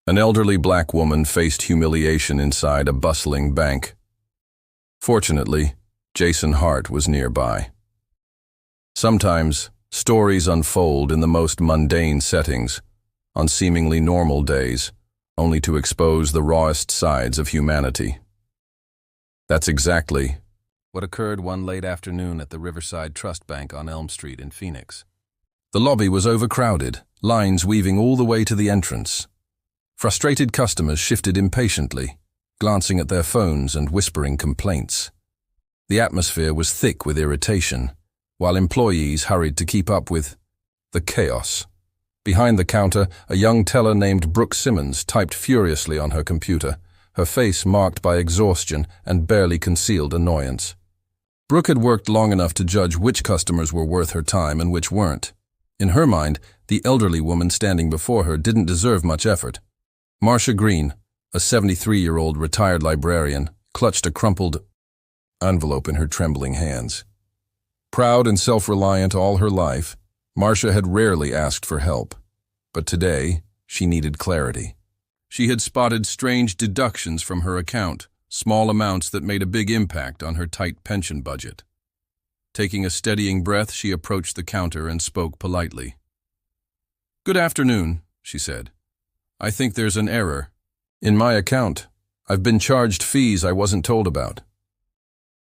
An elderly black woman faced humiliation inside a bustling bank. Fortunately, Jason Hart was nearby. Sometimes, stories unfold in the most mundane settings, on seemingly normal days, only to expose the rawest sides of humanity. That's exactly what occurred one late afternoon at the Riverside Trust Bank on Elm Street in Phoenix. The lobby was overcrowded, lines weaving all the way to the entrance. Frustrated customers shifted impatiently, glancing at their phones and whispering complaints. The atmosphere was thick with irritation, while employees hurried to keep up with the chaos. Behind the counter, a young teller named Brooke Simmons typed furiously on her computer, her face marked by exhaustion and barely concealed annoyance. Brooke had worked long enough to judge which customers were worth her time and which weren't. In her mind, the elderly woman standing before her didn't deserve much effort. Marcia Green, a 73-year-old retired librarian, clutched a crumpled envelope in her trembling hands. Proud and self-reliant all her life, Marcia had rarely asked for help. But today, she needed clarity. She had spotted strange deductions from her account, small amounts that made a big impact on her tight pension budget. Taking a steadying breath, she approached the counter and spoke politely. "Good afternoon," she said. "I think there's an error. In my account, I've been charged fees I wasn't told about."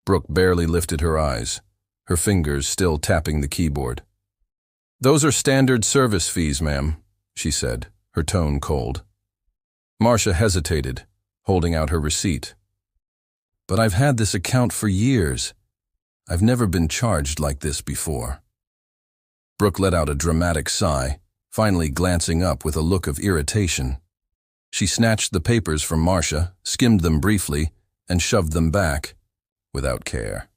Brooke barely lifted her eyes, her fingers still tapping the keyboard. "Those are standard service fees, ma'am," she said, her tone cold. Marcia hesitated, holding out her receipt. "But I've had this account for years. I've never been charged like this before." Brooke let out a dramatic sigh, finally glancing up with a look of irritation. She snatched the papers from Marcia, skimmed them briefly, and shoved them back, without care.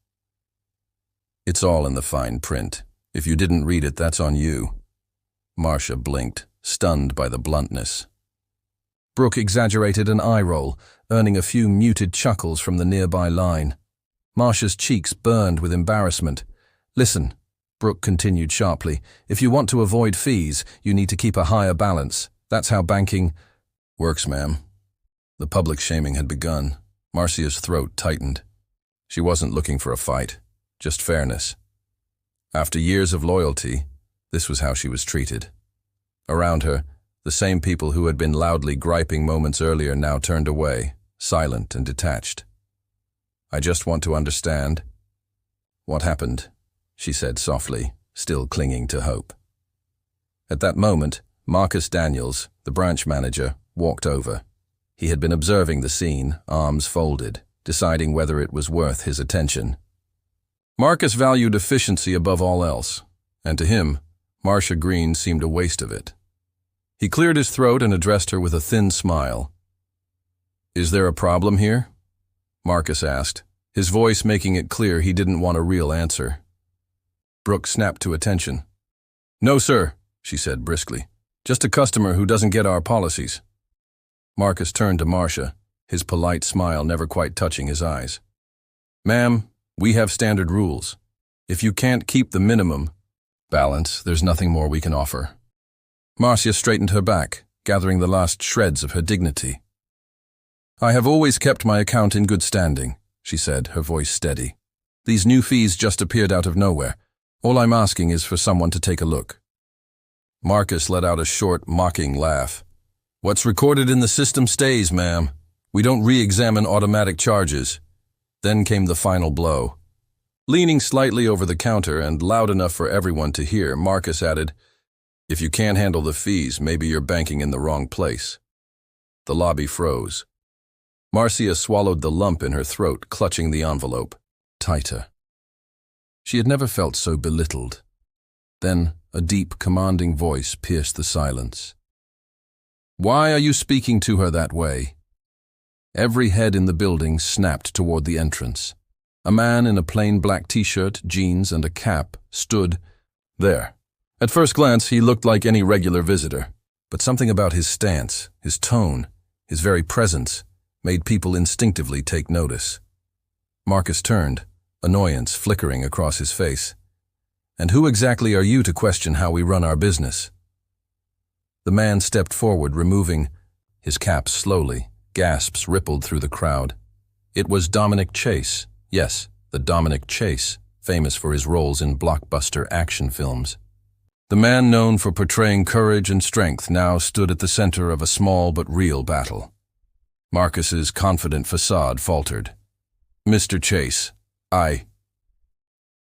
"It's all in the fine print. If you didn't read it, that's on you." Marcia blinked, stunned by the bluntness. Brooke exaggerated an eye roll, earning a few muted chuckles from the nearby line. Marcia's cheeks burned with embarrassment. "Listen," Brooke continued sharply, "if you want to avoid fees, you need to keep a higher balance. That's how banking works, ma'am." The public shaming had begun. Marcia's throat tightened. She wasn't looking for a fight, just fairness. After years of loyalty, this was how she was treated. Around her, the same people who had been loudly griping moments earlier now turned away, silent and detached. "I just want to understand." "What happened?" she said softly, still clinging to hope. At that moment, Marcus Daniels, the branch manager, walked over. He had been observing the scene, arms folded, deciding whether it was worth his attention. Marcus valued efficiency above all else, and to him, Marcia Green seemed a waste of it. He cleared his throat and addressed her with a thin smile. "Is there a problem here?" Marcus asked, his voice making it clear he didn't want a real answer. Brooke snapped to attention. "No, sir," she said briskly. "Just a customer who doesn't get our policies." Marcus turned to Marcia, his polite smile never quite touching his eyes. "Ma'am, we have standard rules. If you can't keep the minimum balance, there's nothing more we can offer." Marcia straightened her back, gathering the last shreds of her dignity. "I have always kept my account in good standing," she said, her voice steady. "These new fees just appeared out of nowhere. All I'm asking is for someone to take a look." Marcus let out a short, mocking laugh. "What's recorded in the system stays, ma'am. We don't re-examine automatic charges." Then came the final blow. Leaning slightly over the counter and loud enough for everyone to hear, Marcus added, "If you can't handle the fees, maybe you're banking in the wrong place." The lobby froze. Marcia swallowed the lump in her throat, clutching the envelope tighter. She had never felt so belittled. Then a deep, commanding voice pierced the silence. "Why are you speaking to her that way?" Every head in the building snapped toward the entrance. A man in a plain black t-shirt, jeans, and a cap stood there. At first glance, he looked like any regular visitor, but something about his stance, his tone, his very presence, made people instinctively take notice. Marcus turned, annoyance flickering across his face. "And who exactly are you to question how we run our business?" The man stepped forward, removing his cap slowly. Gasps rippled through the crowd. It was Dominic Chase. Yes, the Dominic Chase, famous for his roles in blockbuster action films. The man known for portraying courage and strength now stood at the center of a small but real battle. Marcus's confident facade faltered. "Mr. Chase,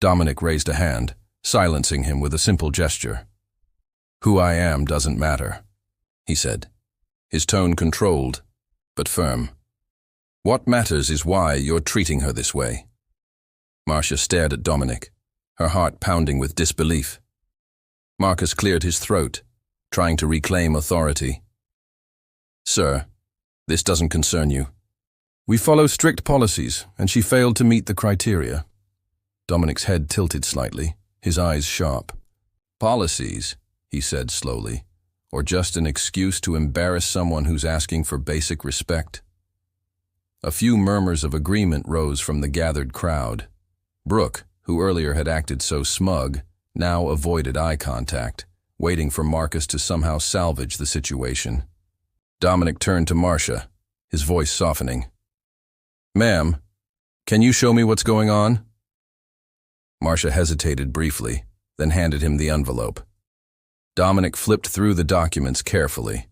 Dominic raised a hand, silencing him with a simple gesture. "Who I am doesn't matter," he said, his tone controlled, but firm. "What matters is why you're treating her this way." Marcia stared at Dominic, her heart pounding with disbelief. Marcus cleared his throat, trying to reclaim authority. "Sir, this doesn't concern you. We follow strict policies, and she failed to meet the criteria." Dominic's head tilted slightly, his eyes sharp. "Policies," he said slowly, "or just an excuse to embarrass someone who's asking for basic respect?" A few murmurs of agreement rose from the gathered crowd. Brooke, who earlier had acted so smug, now avoided eye contact, waiting for Marcus to somehow salvage the situation. Dominic turned to Marcia, his voice softening. "Ma'am, can you show me what's going on?" Marcia hesitated briefly, then handed him the envelope. Dominic flipped through the documents carefully.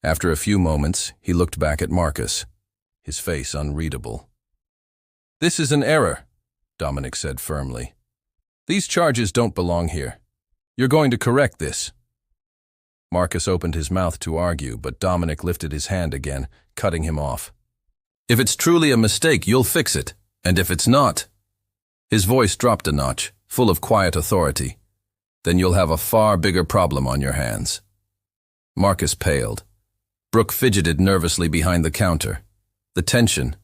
After a few moments, he looked back at Marcus, his face unreadable. "This is an error," Dominic said firmly. "These charges don't belong here. You're going to correct this." Marcus opened his mouth to argue, but Dominic lifted his hand again, cutting him off. "If it's truly a mistake, you'll fix it, and if it's not—" His voice dropped a notch, full of quiet authority. "Then you'll have a far bigger problem on your hands." Marcus paled. Brooke fidgeted nervously behind the counter. The tension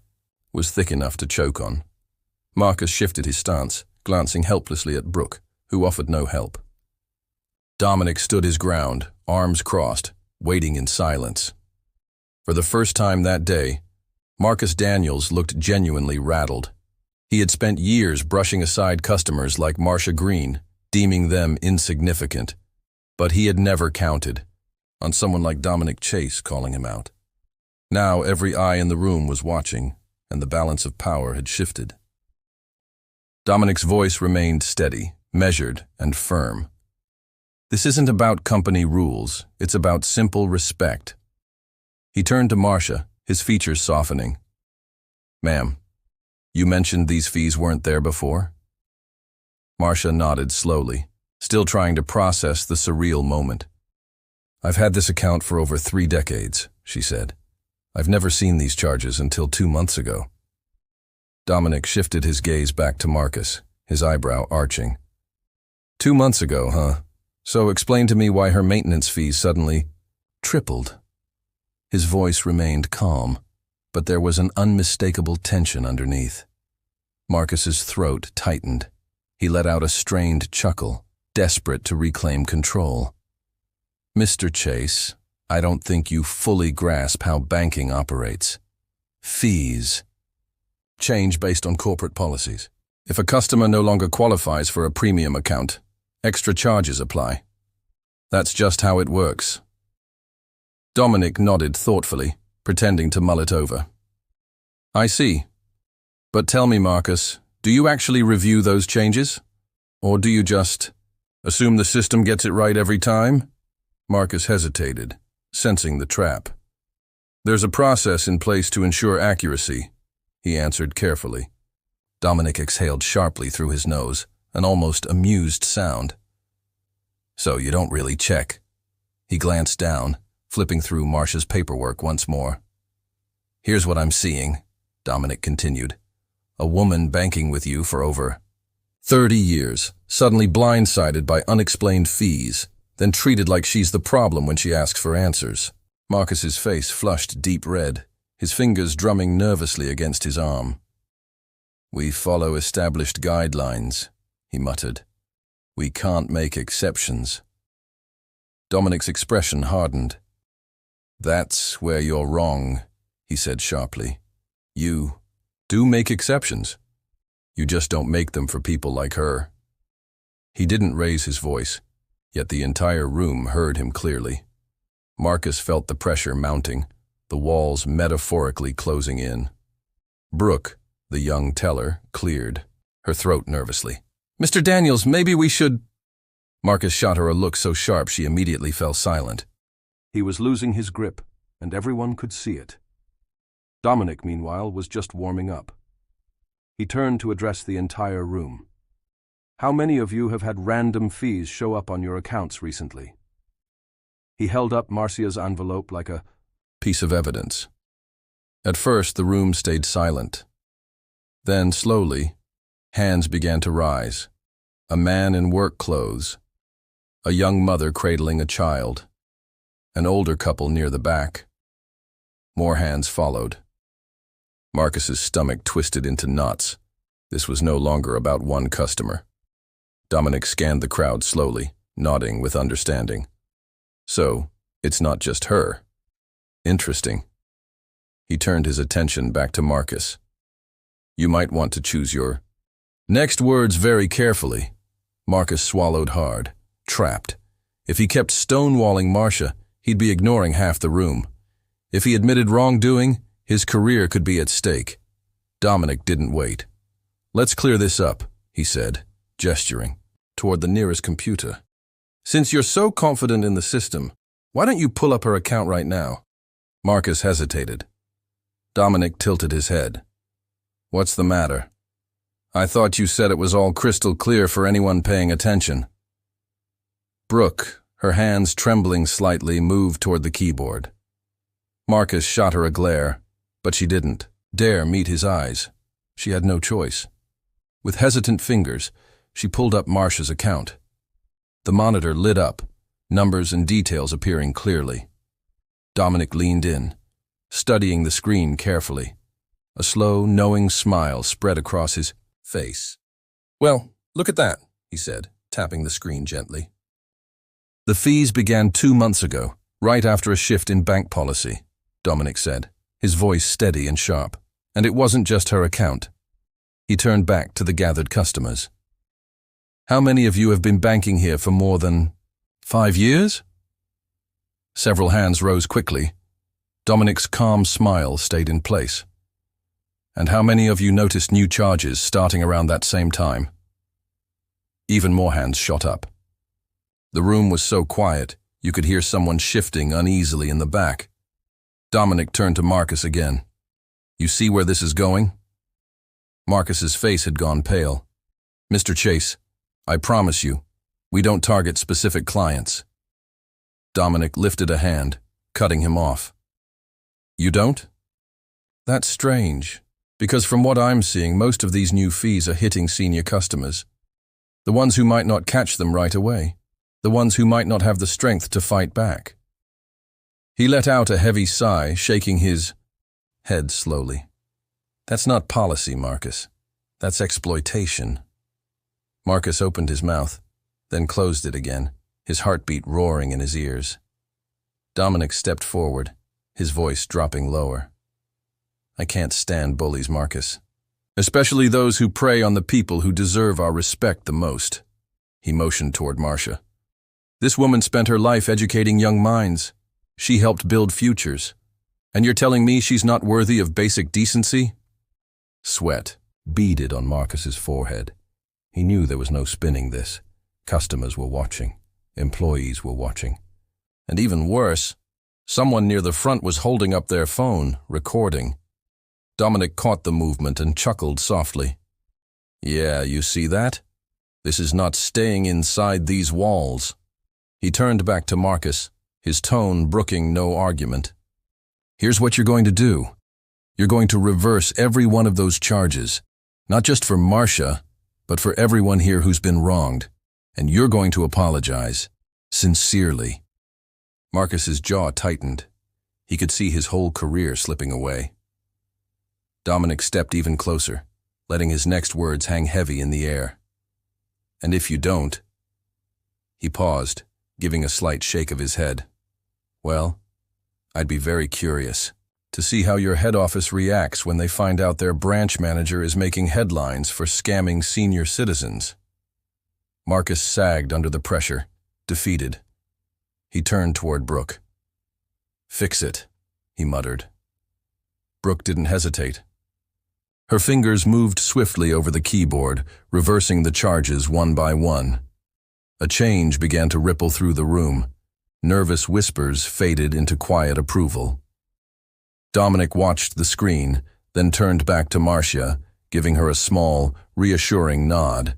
was thick enough to choke on. Marcus shifted his stance, glancing helplessly at Brooke, who offered no help. Dominic stood his ground, arms crossed, waiting in silence. For the first time that day, Marcus Daniels looked genuinely rattled. He had spent years brushing aside customers like Marcia Green, deeming them insignificant, but he had never counted on someone like Dominic Chase calling him out. Now every eye in the room was watching, and the balance of power had shifted. Dominic's voice remained steady, measured, and firm. "This isn't about company rules, it's about simple respect." He turned to Marcia, his features softening. "Ma'am, you mentioned these fees weren't there before?" Marcia nodded slowly, still trying to process the surreal moment. "I've had this account for over 3 decades, she said. "I've never seen these charges until 2 months ago." Dominic shifted his gaze back to Marcus, his eyebrow arching. 2 months ago, huh? So explain to me why her maintenance fees suddenly tripled." His voice remained calm, but there was an unmistakable tension underneath. Marcus's throat tightened. He let out a strained chuckle, desperate to reclaim control. "Mr. Chase, I don't think you fully grasp how banking operates. Fees change based on corporate policies. If a customer no longer qualifies for a premium account, extra charges apply. That's just how it works." Dominic nodded thoughtfully, pretending to mull it over. "I see. But tell me, Marcus, do you actually review those changes? Or do you just assume the system gets it right every time?" Marcus hesitated, sensing the trap. "There's a process in place to ensure accuracy," he answered carefully. Dominic exhaled sharply through his nose, an almost amused sound. "So you don't really check." He glanced down, flipping through Marcia's paperwork once more. "Here's what I'm seeing," Dominic continued. "A woman banking with you for over 30 years, suddenly blindsided by unexplained fees, then treated like she's the problem when she asks for answers." Marcus's face flushed deep red, his fingers drumming nervously against his arm. "We follow established guidelines," he muttered. "We can't make exceptions." Dominic's expression hardened. "That's where you're wrong," he said sharply. "You do make exceptions. You just don't make them for people like her." He didn't raise his voice, yet the entire room heard him clearly. Marcus felt the pressure mounting, the walls metaphorically closing in. Brooke, the young teller, cleared, her throat nervously. "Mr. Daniels, maybe we should—" Marcus shot her a look so sharp she immediately fell silent. He was losing his grip, and everyone could see it. Dominic, meanwhile, was just warming up. He turned to address the entire room. "How many of you have had random fees show up on your accounts recently?" He held up Marcia's envelope like a piece of evidence. At first, the room stayed silent. Then, slowly, hands began to rise. A man in work clothes, a young mother cradling a child, an older couple near the back. More hands followed. Marcus's stomach twisted into knots. This was no longer about one customer. Dominic scanned the crowd slowly, nodding with understanding. So, it's not just her. Interesting. He turned his attention back to Marcus. "You might want to choose your next words very carefully." Marcus swallowed hard, trapped. If he kept stonewalling Marcia, he'd be ignoring half the room. If he admitted wrongdoing, his career could be at stake. Dominic didn't wait. "Let's clear this up," he said, gesturing toward the nearest computer. "Since you're so confident in the system, why don't you pull up her account right now?" Marcus hesitated. Dominic tilted his head. "What's the matter? I thought you said it was all crystal clear for anyone paying attention." Brooke, her hands trembling slightly, moved toward the keyboard. Marcus shot her a glare, but she didn't dare meet his eyes. She had no choice. With hesitant fingers, she pulled up Marcia's account. The monitor lit up, numbers and details appearing clearly. Dominic leaned in, studying the screen carefully. A slow, knowing smile spread across his face. "Well, look at that," he said, tapping the screen gently. "The fees began 2 months ago, right after a shift in bank policy," Dominic said, his voice steady and sharp. "And it wasn't just her account." He turned back to the gathered customers. "How many of you have been banking here for more than 5 years?" Several hands rose quickly. Dominic's calm smile stayed in place. "And how many of you noticed new charges starting around that same time?" Even more hands shot up. The room was so quiet, you could hear someone shifting uneasily in the back. Dominic turned to Marcus again. "You see where this is going?" Marcus's face had gone pale. "Mr. Chase, I promise you, we don't target specific clients." Dominic lifted a hand, cutting him off. "You don't?" "That's strange, because from what I'm seeing, most of these new fees are hitting senior customers. The ones who might not catch them right away. The ones who might not have the strength to fight back." He let out a heavy sigh, shaking his head slowly. "That's not policy, Marcus. That's exploitation." Marcus opened his mouth, then closed it again, his heartbeat roaring in his ears. Dominic stepped forward, his voice dropping lower. "I can't stand bullies, Marcus. Especially those who prey on the people who deserve our respect the most." He motioned toward Marcia. "This woman spent her life educating young minds. She helped build futures. And you're telling me she's not worthy of basic decency?" Sweat beaded on Marcus's forehead. He knew there was no spinning this. Customers were watching. Employees were watching. And even worse, someone near the front was holding up their phone, recording. Dominic caught the movement and chuckled softly. "Yeah, you see that? This is not staying inside these walls." He turned back to Marcus, his tone brooking no argument. "Here's what you're going to do. You're going to reverse every one of those charges, not just for Marcia, but for everyone here who's been wronged. And you're going to apologize, sincerely." Marcus's jaw tightened. He could see his whole career slipping away. Dominic stepped even closer, letting his next words hang heavy in the air. "And if you don't—" He paused, giving a slight shake of his head. "Well, I'd be very curious to see how your head office reacts when they find out their branch manager is making headlines for scamming senior citizens." Marcus sagged under the pressure, defeated. He turned toward Brooke. "Fix it," he muttered. Brooke didn't hesitate. Her fingers moved swiftly over the keyboard, reversing the charges one by one. A change began to ripple through the room. Nervous whispers faded into quiet approval. Dominic watched the screen, then turned back to Marcia, giving her a small, reassuring nod.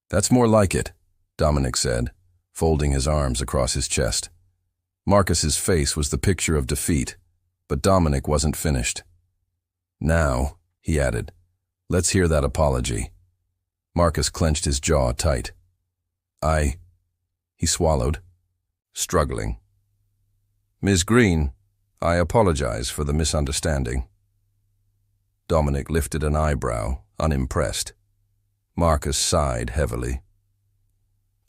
"That's more like it," Dominic said, folding his arms across his chest. Marcus's face was the picture of defeat, but Dominic wasn't finished. "Now," he added, "let's hear that apology." Marcus clenched his jaw tight. He swallowed, struggling. "Ms. Green, I apologize for the misunderstanding." Dominic lifted an eyebrow, unimpressed. Marcus sighed heavily.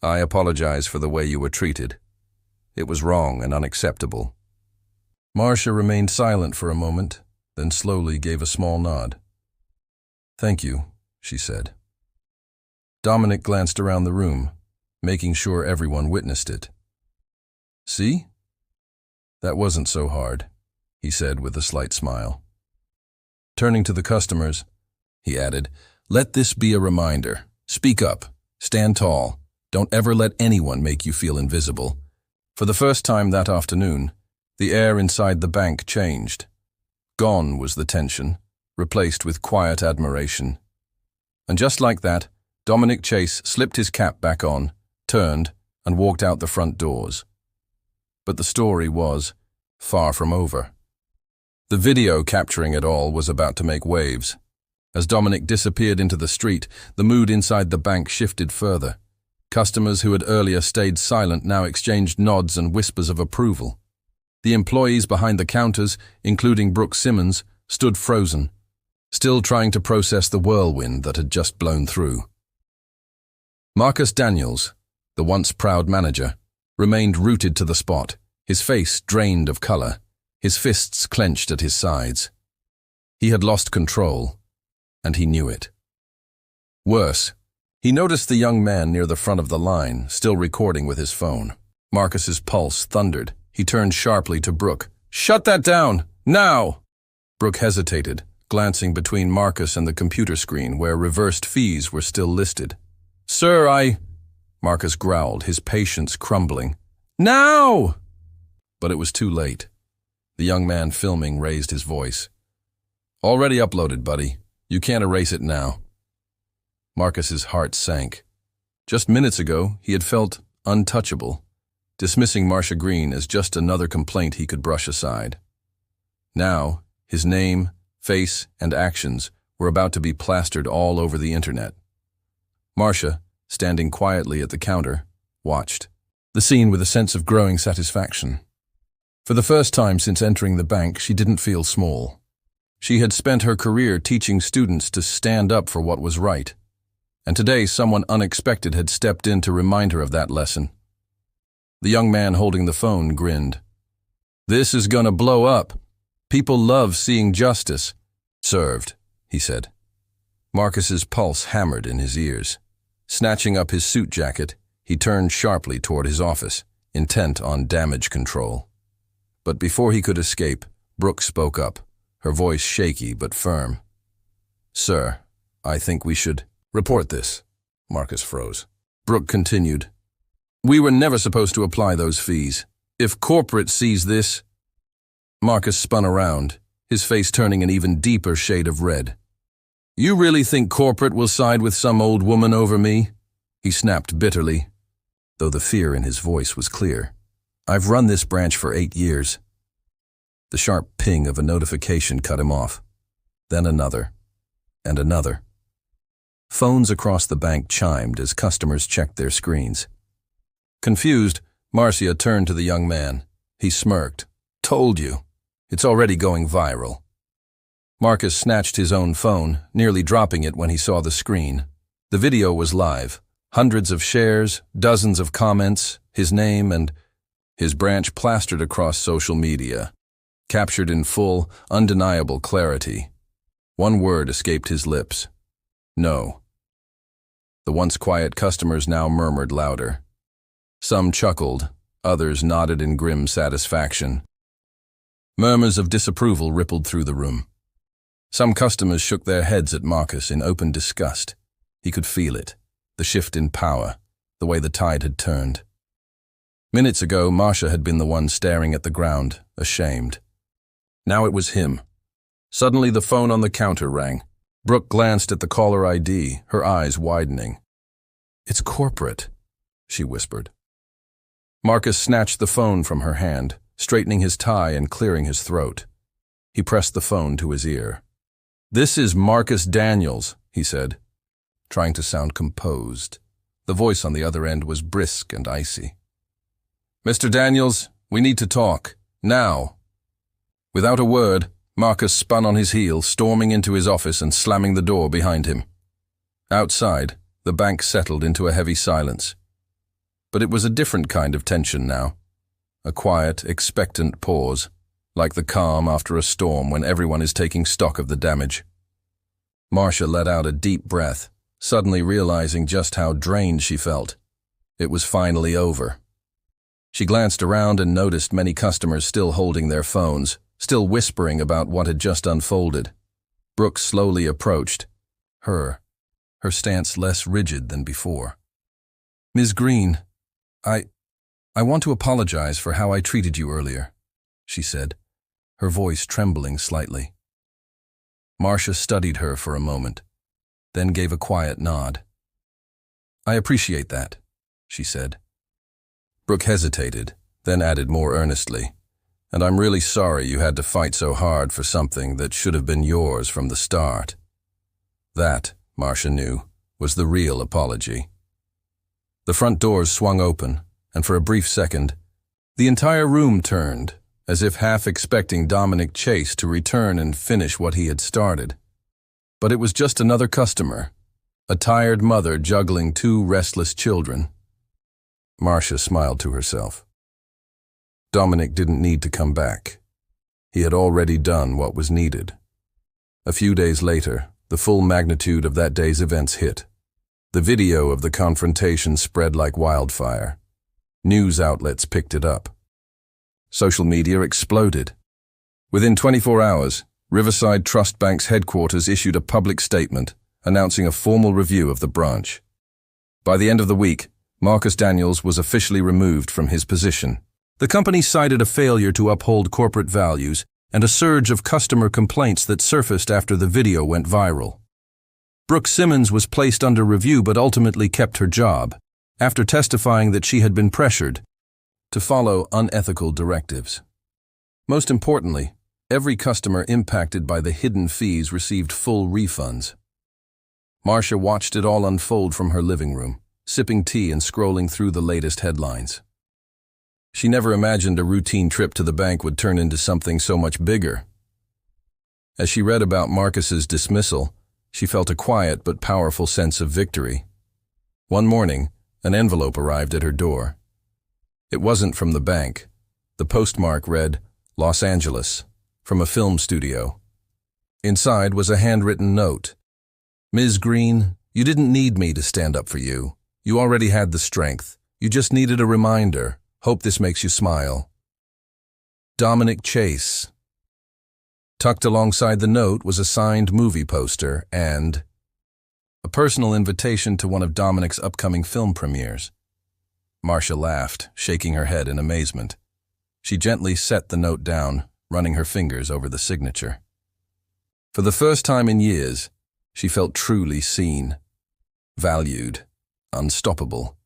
"I apologize for the way you were treated. It was wrong and unacceptable." Marcia remained silent for a moment, then slowly gave a small nod. "Thank you," she said. Dominic glanced around the room, making sure everyone witnessed it. "See? That wasn't so hard," he said with a slight smile. Turning to the customers, he added, "Let this be a reminder. Speak up. Stand tall. Don't ever let anyone make you feel invisible." For the first time that afternoon, the air inside the bank changed. Gone was the tension, replaced with quiet admiration. And just like that, Dominic Chase slipped his cap back on, turned, and walked out the front doors. But the story was far from over. The video capturing it all was about to make waves. As Dominic disappeared into the street, the mood inside the bank shifted further. Customers who had earlier stayed silent now exchanged nods and whispers of approval. The employees behind the counters, including Brooke Simmons, stood frozen, still trying to process the whirlwind that had just blown through. Marcus Daniels, the once proud manager, remained rooted to the spot, his face drained of color, his fists clenched at his sides. He had lost control, and he knew it. Worse, he noticed the young man near the front of the line, still recording with his phone. Marcus's pulse thundered. He turned sharply to Brooke. "Shut that down! Now!" Brooke hesitated, glancing between Marcus and the computer screen where reversed fees were still listed. "Sir, Marcus growled, his patience crumbling. "Now!" But it was too late. The young man filming raised his voice. "Already uploaded, buddy. You can't erase it now." Marcus's heart sank. Just minutes ago, he had felt untouchable, dismissing Marcia Green as just another complaint he could brush aside. Now, his name, face, and actions were about to be plastered all over the internet. Marcia, standing quietly at the counter, watched the scene with a sense of growing satisfaction. For the first time since entering the bank, she didn't feel small. She had spent her career teaching students to stand up for what was right, and today someone unexpected had stepped in to remind her of that lesson. The young man holding the phone grinned. "This is gonna blow up. People love seeing justice served," he said. Marcus's pulse hammered in his ears. Snatching up his suit jacket, he turned sharply toward his office, intent on damage control. But before he could escape, Brooke spoke up, her voice shaky but firm. "Sir, I think we should report this." Marcus froze. Brooke continued. "We were never supposed to apply those fees. If corporate sees this—" Marcus spun around, his face turning an even deeper shade of red. "You really think corporate will side with some old woman over me?" he snapped bitterly, though the fear in his voice was clear. "I've run this branch for 8 years. The sharp ping of a notification cut him off. Then another, and another. Phones across the bank chimed as customers checked their screens. Confused, Marcia turned to the young man. He smirked. "Told you. It's already going viral." Marcus snatched his own phone, nearly dropping it when he saw the screen. The video was live. Hundreds of shares, dozens of comments, his name and his branch plastered across social media, captured in full, undeniable clarity. One word escaped his lips. No. The once quiet customers now murmured louder. Some chuckled, others nodded in grim satisfaction. Murmurs of disapproval rippled through the room. Some customers shook their heads at Marcus in open disgust. He could feel it, the shift in power, the way the tide had turned. Minutes ago, Marcia had been the one staring at the ground, ashamed. Now it was him. Suddenly the phone on the counter rang. Brooke glanced at the caller ID, her eyes widening. "It's corporate," she whispered. Marcus snatched the phone from her hand, straightening his tie and clearing his throat. He pressed the phone to his ear. "This is Marcus Daniels," he said, trying to sound composed. The voice on the other end was brisk and icy. "Mr. Daniels, we need to talk. Now." Without a word, Marcus spun on his heel, storming into his office and slamming the door behind him. Outside, the bank settled into a heavy silence. But it was a different kind of tension now. A quiet, expectant pause, like the calm after a storm when everyone is taking stock of the damage. Marcia let out a deep breath, suddenly realizing just how drained she felt. It was finally over. She glanced around and noticed many customers still holding their phones, still whispering about what had just unfolded. Brooke slowly approached, her stance less rigid than before. "Ms. Green, I want to apologize for how I treated you earlier," she said, her voice trembling slightly. Marcia studied her for a moment, then gave a quiet nod. "I appreciate that," she said. Brooke hesitated, then added more earnestly, "And I'm really sorry you had to fight so hard for something that should have been yours from the start." That, Marcia knew, was the real apology. The front doors swung open, and for a brief second, the entire room turned, as if half expecting Dominic Chase to return and finish what he had started. But it was just another customer, a tired mother juggling two restless children. Marcia smiled to herself. Dominic didn't need to come back. He had already done what was needed. A few days later, the full magnitude of that day's events hit. The video of the confrontation spread like wildfire. News outlets picked it up. Social media exploded. Within 24 hours, Riverside Trust Bank's headquarters issued a public statement announcing a formal review of the branch. By the end of the week, Marcus Daniels was officially removed from his position. The company cited a failure to uphold corporate values and a surge of customer complaints that surfaced after the video went viral. Brooke Simmons was placed under review but ultimately kept her job, after testifying that she had been pressured to follow unethical directives. Most importantly, every customer impacted by the hidden fees received full refunds. Marcia watched it all unfold from her living room, sipping tea and scrolling through the latest headlines. She never imagined a routine trip to the bank would turn into something so much bigger. As she read about Marcus's dismissal, she felt a quiet but powerful sense of victory. One morning, an envelope arrived at her door. It wasn't from the bank. The postmark read, Los Angeles, from a film studio. Inside was a handwritten note. "Ms. Green, you didn't need me to stand up for you. You already had the strength. You just needed a reminder. Hope this makes you smile. Dominic Chase." Tucked alongside the note was a signed movie poster and a personal invitation to one of Dominic's upcoming film premieres. Marcia laughed, shaking her head in amazement. She gently set the note down, running her fingers over the signature. For the first time in years, she felt truly seen, valued, unstoppable.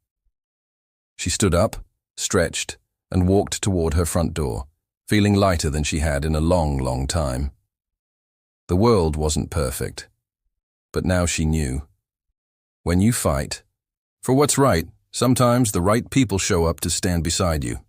She stood up, stretched, and walked toward her front door, feeling lighter than she had in a long, long time. The world wasn't perfect, but now she knew. When you fight for what's right, sometimes the right people show up to stand beside you.